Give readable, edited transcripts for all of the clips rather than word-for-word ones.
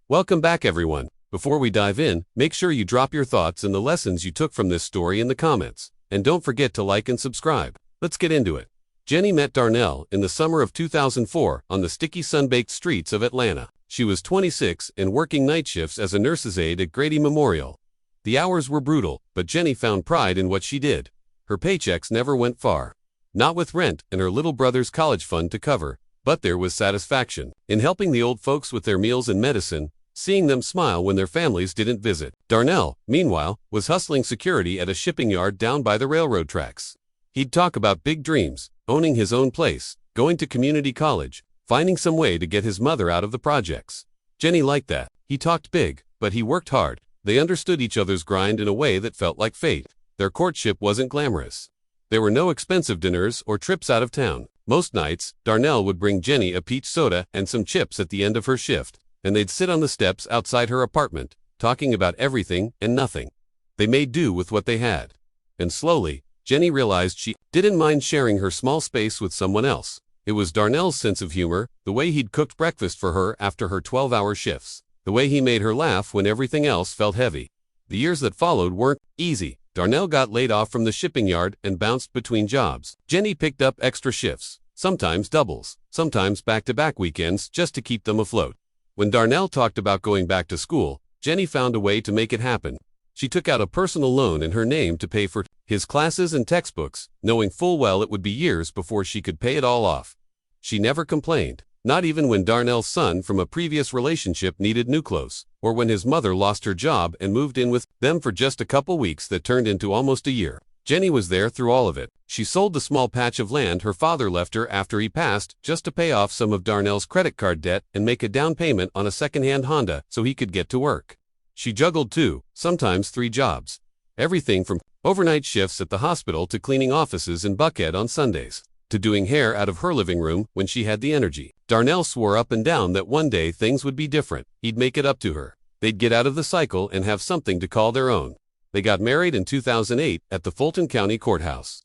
Welcome back, everyone. Before we dive in, make sure you drop your thoughts and the lessons you took from this story in the comments. And don't forget to like and subscribe. Let's get into it. Jenny met Darnell in the summer of 2004 on the sticky sun-baked streets of Atlanta. She was 26 and working night shifts as a nurse's aide at Grady Memorial. The hours were brutal, but Jenny found pride in what she did. Her paychecks never went far. Not with rent and her little brother's college fund to cover, but there was satisfaction in helping the old folks with their meals and medicine, seeing them smile when their families didn't visit. Darnell, meanwhile, was hustling security at a shipping yard down by the railroad tracks. He'd talk about big dreams, owning his own place, going to community college, finding some way to get his mother out of the projects. Jenny liked that. He talked big, but he worked hard. They understood each other's grind in a way that felt like fate. Their courtship wasn't glamorous. There were no expensive dinners or trips out of town. Most nights, Darnell would bring Jenny a peach soda and some chips at the end of her shift, and they'd sit on the steps outside her apartment, talking about everything and nothing. They made do with what they had. And slowly, Jenny realized she didn't mind sharing her small space with someone else. It was Darnell's sense of humor, the way he'd cooked breakfast for her after her 12-hour shifts, the way he made her laugh when everything else felt heavy. The years that followed weren't easy. Darnell got laid off from the shipping yard and bounced between jobs. Jenny picked up extra shifts, sometimes doubles, sometimes back-to-back weekends just to keep them afloat. When Darnell talked about going back to school, Jenny found a way to make it happen. She took out a personal loan in her name to pay for his classes and textbooks, knowing full well it would be years before she could pay it all off. She never complained, not even when Darnell's son from a previous relationship needed new clothes, or when his mother lost her job and moved in with them for just a couple weeks that turned into almost a year. Jenny was there through all of it. She sold the small patch of land her father left her after he passed just to pay off some of Darnell's credit card debt and make a down payment on a second-hand Honda so he could get to work. She juggled 2, sometimes 3 jobs. Everything from overnight shifts at the hospital to cleaning offices in Buckhead on Sundays, to doing hair out of her living room when she had the energy. Darnell swore up and down that one day things would be different. He'd make it up to her. They'd get out of the cycle and have something to call their own. They got married in 2008 at the Fulton County Courthouse.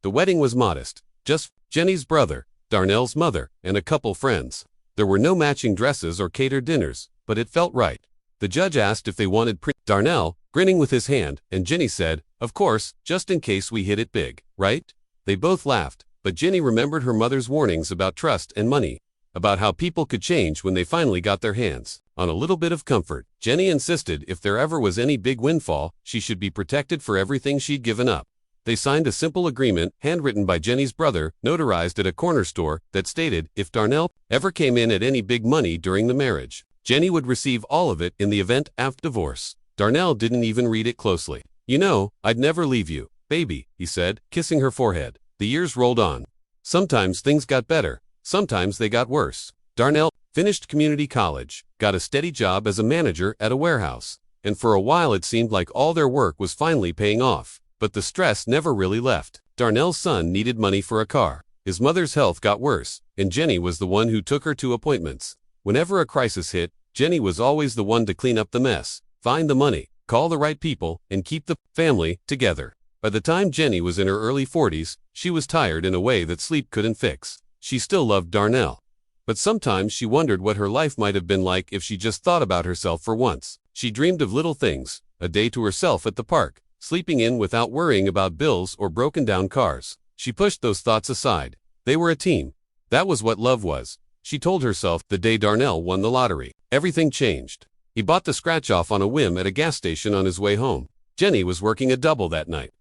The wedding was modest, just Jenny's brother, Darnell's mother, and a couple friends. There were no matching dresses or catered dinners, but it felt right. The judge asked if they wanted Darnell, grinning with his hand, and Jenny said, "Of course, just in case we hit it big, right?" They both laughed, but Jenny remembered her mother's warnings about trust and money, about how people could change when they finally got their hands on a little bit of comfort. Jenny insisted if there ever was any big windfall, she should be protected for everything she'd given up. They signed a simple agreement, handwritten by Jenny's brother, notarized at a corner store, that stated if Darnell ever came in at any big money during the marriage, Jenny would receive all of it in the event of divorce. Darnell didn't even read it closely. "You know, I'd never leave you, baby," he said, kissing her forehead. The years rolled on. Sometimes things got better, sometimes they got worse. Darnell finished community college, got a steady job as a manager at a warehouse, and for a while it seemed like all their work was finally paying off. But the stress never really left. Darnell's son needed money for a car. His mother's health got worse, and Jenny was the one who took her to appointments. Whenever a crisis hit, Jenny was always the one to clean up the mess, find the money, call the right people, and keep the family together. By the time Jenny was in her early 40s, she was tired in a way that sleep couldn't fix. She still loved Darnell. But sometimes she wondered what her life might have been like if she just thought about herself for once. She dreamed of little things, a day to herself at the park, sleeping in without worrying about bills or broken-down cars. She pushed those thoughts aside. They were a team. That was what love was. She told herself the day Darnell won the lottery. Everything changed. He bought the scratch-off on a whim at a gas station on his way home. Jenny was working a double that night.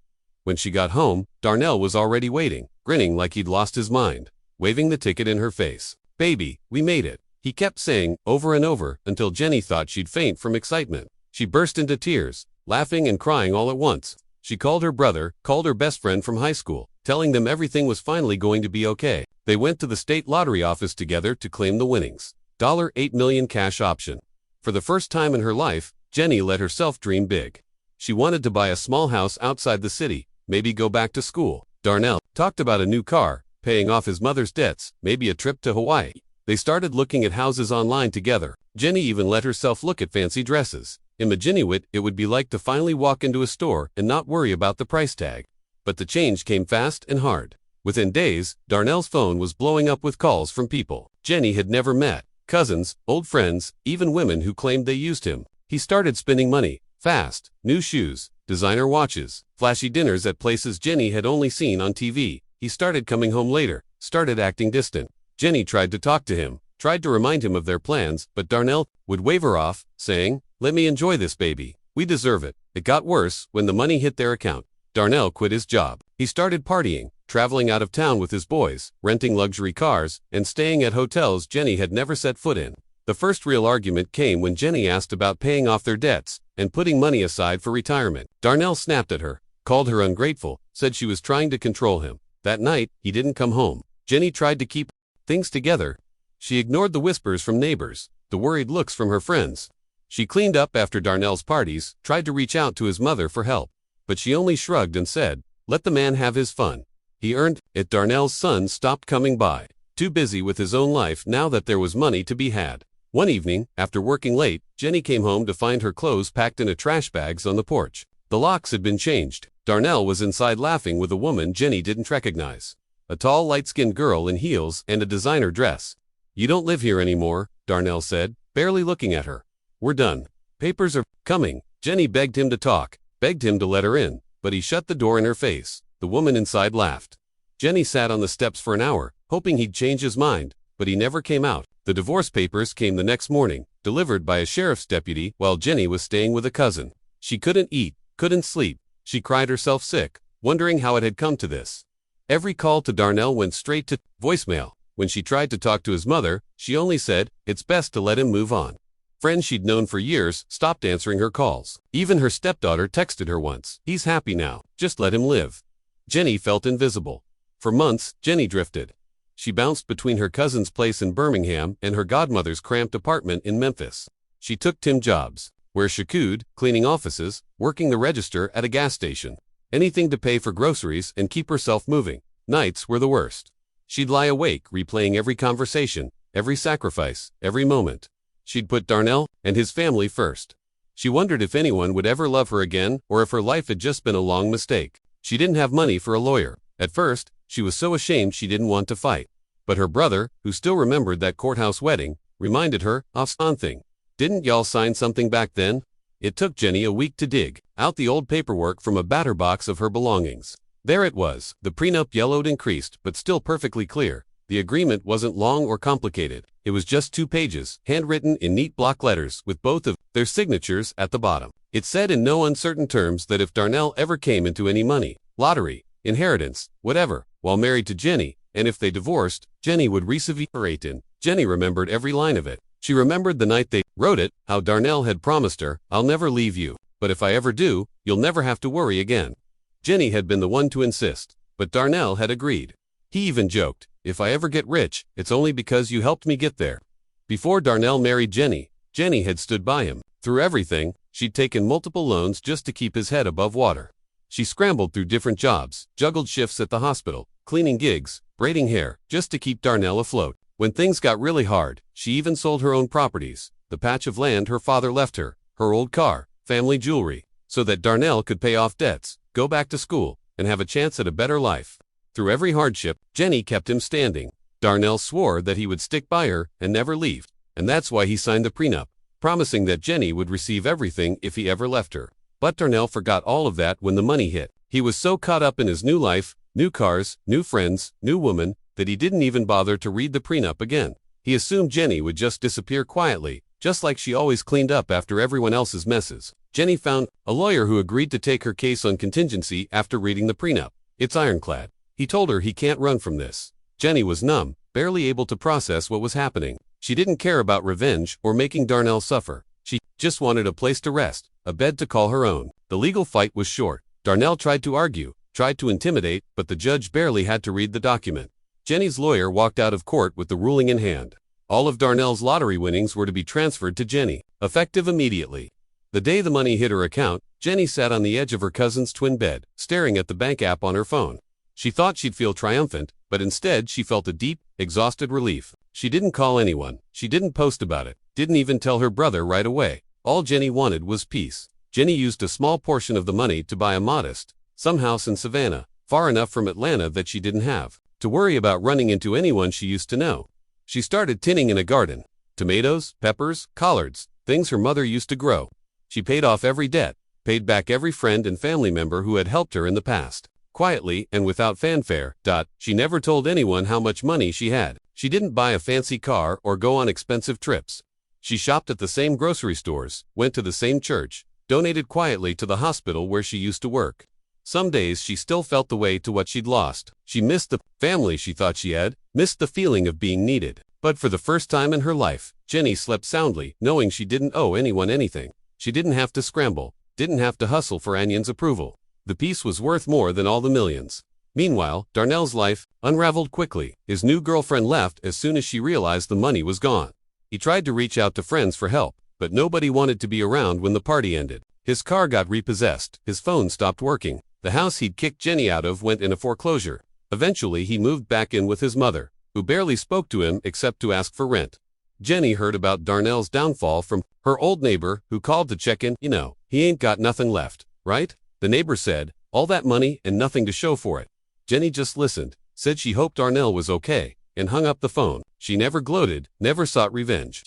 When she got home, Darnell was already waiting, grinning like he'd lost his mind, waving the ticket in her face. "Baby, we made it," he kept saying over and over until Jenny thought she'd faint from excitement. She burst into tears, laughing and crying all at once. She called her brother, called her best friend from high school, telling them everything was finally going to be okay. They went to the state lottery office together to claim the winnings. $8 million cash option. For the first time in her life, Jenny let herself dream big. She wanted to buy a small house outside the city, maybe go back to school. Darnell talked about a new car, paying off his mother's debts, maybe a trip to Hawaii. They started looking at houses online together. Jenny even let herself look at fancy dresses. Imagining what it would be like to finally walk into a store and not worry about the price tag. But the change came fast and hard. Within days, Darnell's phone was blowing up with calls from people Jenny had never met. cousins, old friends, even women who claimed they used him. He started spending money, fast, new shoes, designer watches, flashy dinners at places Jenny had only seen on TV. He started coming home later, started acting distant. Jenny tried to talk to him, tried to remind him of their plans, but Darnell would wave her off, saying, "Let me enjoy this, baby. We deserve it." It got worse when the money hit their account. Darnell quit his job. He started partying, traveling out of town with his boys, renting luxury cars, and staying at hotels Jenny had never set foot in. The first real argument came when Jenny asked about paying off their debts and putting money aside for retirement. Darnell snapped at her, called her ungrateful, said she was trying to control him. That night, he didn't come home. Jenny tried to keep things together. She ignored the whispers from neighbors, the worried looks from her friends. She cleaned up after Darnell's parties, tried to reach out to his mother for help, but she only shrugged and said, "Let the man have his fun. He earned it." Darnell's son stopped coming by, too busy with his own life now that there was money to be had. One evening, after working late, Jenny came home to find her clothes packed in trash bags on the porch. The locks had been changed. Darnell was inside laughing with a woman Jenny didn't recognize. A tall, light-skinned girl in heels and a designer dress. "You don't live here anymore," Darnell said, barely looking at her. "We're done. Papers are coming." Jenny begged him to talk, begged him to let her in, but he shut the door in her face. The woman inside laughed. Jenny sat on the steps for an hour, hoping he'd change his mind, but he never came out. The divorce papers came the next morning, delivered by a sheriff's deputy while Jenny was staying with a cousin. She couldn't eat, couldn't sleep. She cried herself sick, wondering how it had come to this. Every call to Darnell went straight to voicemail. When she tried to talk to his mother, she only said, "It's best to let him move on." Friends she'd known for years stopped answering her calls. Even her stepdaughter texted her once, "He's happy now, just let him live." Jenny felt invisible. For months, Jenny drifted. She bounced between her cousin's place in Birmingham and her godmother's cramped apartment in Memphis. She took Tim jobs, where she could, cleaning offices, working the register at a gas station. Anything to pay for groceries and keep herself moving. Nights were the worst. She'd lie awake replaying every conversation, every sacrifice, every moment. She'd put Darnell and his family first. She wondered if anyone would ever love her again or if her life had just been a long mistake. She didn't have money for a lawyer. At first, she was so ashamed she didn't want to fight. But her brother, who still remembered that courthouse wedding, reminded her of something. "Didn't y'all sign something back then?" It took Jenny a week to dig out the old paperwork from a batter box of her belongings. There it was, the prenup, yellowed and creased, but still perfectly clear. The agreement wasn't long or complicated. It was just 2 pages, handwritten in neat block letters with both of their signatures at the bottom. It said in no uncertain terms that if Darnell ever came into any money, lottery, inheritance, whatever, while married to Jenny, and if they divorced, Jenny would reciprocate in. Jenny remembered every line of it. She remembered the night they wrote it, how Darnell had promised her, "I'll never leave you, but if I ever do, you'll never have to worry again." Jenny had been the one to insist, but Darnell had agreed. He even joked, "If I ever get rich, it's only because you helped me get there." Before Darnell married Jenny, Jenny had stood by him. Through everything, she'd taken multiple loans just to keep his head above water. She scrambled through different jobs, juggled shifts at the hospital, cleaning gigs, braiding hair, just to keep Darnell afloat. When things got really hard, she even sold her own properties, the patch of land her father left her, her old car, family jewelry, so that Darnell could pay off debts, go back to school, and have a chance at a better life. Through every hardship, Jenny kept him standing. Darnell swore that he would stick by her and never leave, and that's why he signed the prenup, promising that Jenny would receive everything if he ever left her. But Darnell forgot all of that when the money hit. He was so caught up in his new life, new cars, new friends, new woman, that he didn't even bother to read the prenup again. He assumed Jenny would just disappear quietly, just like she always cleaned up after everyone else's messes. Jenny found a lawyer who agreed to take her case on contingency after reading the prenup. It's ironclad. He told her he can't run from this. Jenny was numb, barely able to process what was happening. She didn't care about revenge or making Darnell suffer. She just wanted a place to rest, a bed to call her own. The legal fight was short. Darnell tried to argue, tried to intimidate, but the judge barely had to read the document. Jenny's lawyer walked out of court with the ruling in hand. All of Darnell's lottery winnings were to be transferred to Jenny, effective immediately. The day the money hit her account, Jenny sat on the edge of her cousin's twin bed, staring at the bank app on her phone. She thought she'd feel triumphant, but instead she felt a deep, exhausted relief. She didn't call anyone. She didn't post about it. Didn't even tell her brother right away. All Jenny wanted was peace. Jenny used a small portion of the money to buy a modest, some house in Savannah, far enough from Atlanta that she didn't have to worry about running into anyone she used to know. She started tinning in a garden. tomatoes, peppers, collards, things her mother used to grow. She paid off every debt, paid back every friend and family member who had helped her in the past. Quietly and without fanfare. She never told anyone how much money she had. She didn't buy a fancy car or go on expensive trips. She shopped at the same grocery stores, went to the same church, donated quietly to the hospital where she used to work. Some days she still felt the way to what she'd lost. She missed the family she thought she had, missed the feeling of being needed. But for the first time in her life, Jenny slept soundly, knowing she didn't owe anyone anything. She didn't have to scramble, didn't have to hustle for Anyan's approval. The peace was worth more than all the millions. Meanwhile, Darnell's life unraveled quickly. His new girlfriend left as soon as she realized the money was gone. He tried to reach out to friends for help, but nobody wanted to be around when the party ended. His car got repossessed, his phone stopped working. The house he'd kicked Jenny out of went into foreclosure. Eventually he moved back in with his mother, who barely spoke to him except to ask for rent. Jenny heard about Darnell's downfall from her old neighbor, who called to check in. He ain't got nothing left, right? The neighbor said, all that money and nothing to show for it. Jenny just listened, said she hoped Darnell was okay, and hung up the phone. She never gloated, never sought revenge.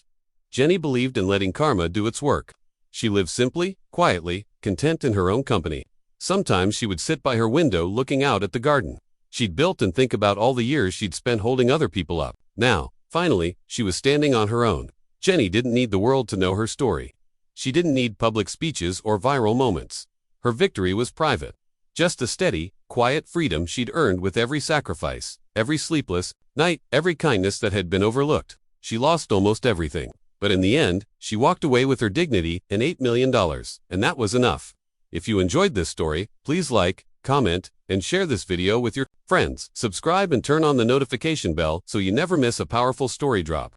Jenny believed in letting karma do its work. She lived simply, quietly, content in her own company. Sometimes she would sit by her window looking out at the garden she'd built and think about all the years she'd spent holding other people up. Now, finally, she was standing on her own. Jenny didn't need the world to know her story. She didn't need public speeches or viral moments. Her victory was private. Just the steady, quiet freedom she'd earned with every sacrifice, every sleepless night, every kindness that had been overlooked. She lost almost everything. But in the end, she walked away with her dignity and $8 million, and that was enough. If you enjoyed this story, please like, comment, and share this video with your friends. Subscribe and turn on the notification bell so you never miss a powerful story drop.